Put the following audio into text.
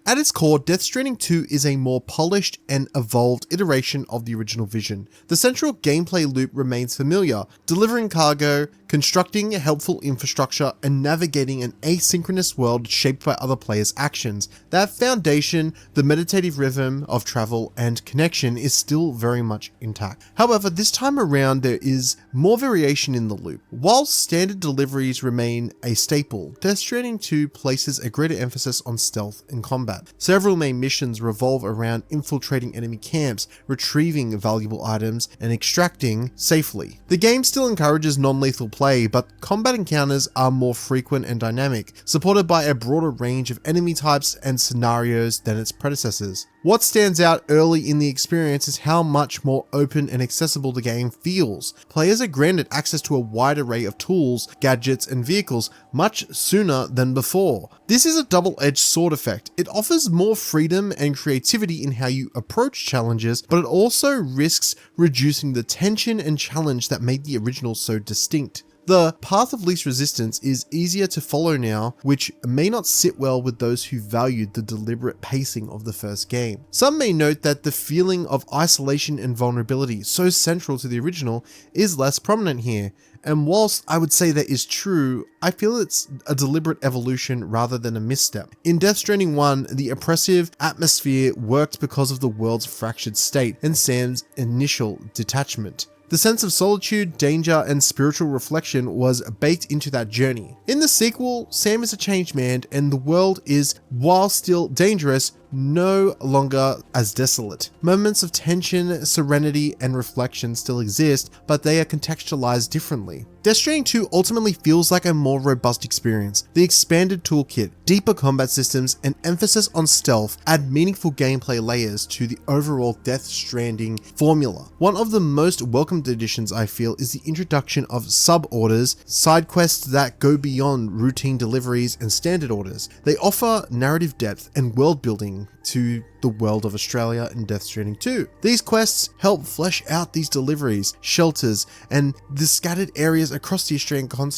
At its core, Death Stranding 2 is a more polished and evolved iteration of the original vision. The central gameplay loop remains familiar, delivering cargo, constructing helpful infrastructure, and navigating an asynchronous world shaped by other players' actions. That foundation, the meditative rhythm of travel and connection, is still very much intact. However, this time around there is more variation in the loop. While standard deliveries remain a staple, Death Stranding 2 places a greater emphasis on stealth and combat. Several main missions revolve around infiltrating enemy camps, retrieving valuable items, and extracting safely. The game still encourages non-lethal play, but combat encounters are more frequent and dynamic, supported by a broader range of enemy types and scenarios than its predecessors. What stands out early in the experience is how much more open and accessible the game feels. Players are granted access to a wide array of tools, gadgets, and vehicles much sooner than before. This is a double-edged sword effect. It offers more freedom and creativity in how you approach challenges, but it also risks reducing the tension and challenge that made the original so distinct. The path of least resistance is easier to follow now, which may not sit well with those who valued the deliberate pacing of the first game. Some may note that the feeling of isolation and vulnerability, so central to the original, is less prominent here. And whilst I would say that is true, I feel it's a deliberate evolution rather than a misstep. In Death Stranding 1, the oppressive atmosphere worked because of the world's fractured state and Sam's initial detachment. The sense of solitude, danger, and spiritual reflection was baked into that journey. In the sequel, Sam is a changed man, and the world is, while still dangerous, no longer as desolate. Moments of tension, serenity, and reflection still exist, but they are contextualized differently. Death Stranding 2 ultimately feels like a more robust experience. The expanded toolkit, deeper combat systems, and emphasis on stealth add meaningful gameplay layers to the overall Death Stranding formula. One of the most welcomed additions, I feel, is the introduction of sub-orders, side quests that go beyond routine deliveries and standard orders. They offer narrative depth and world building to the world of Australia in Death Stranding 2. These quests help flesh out these deliveries, shelters, and the scattered areas across the Australian continent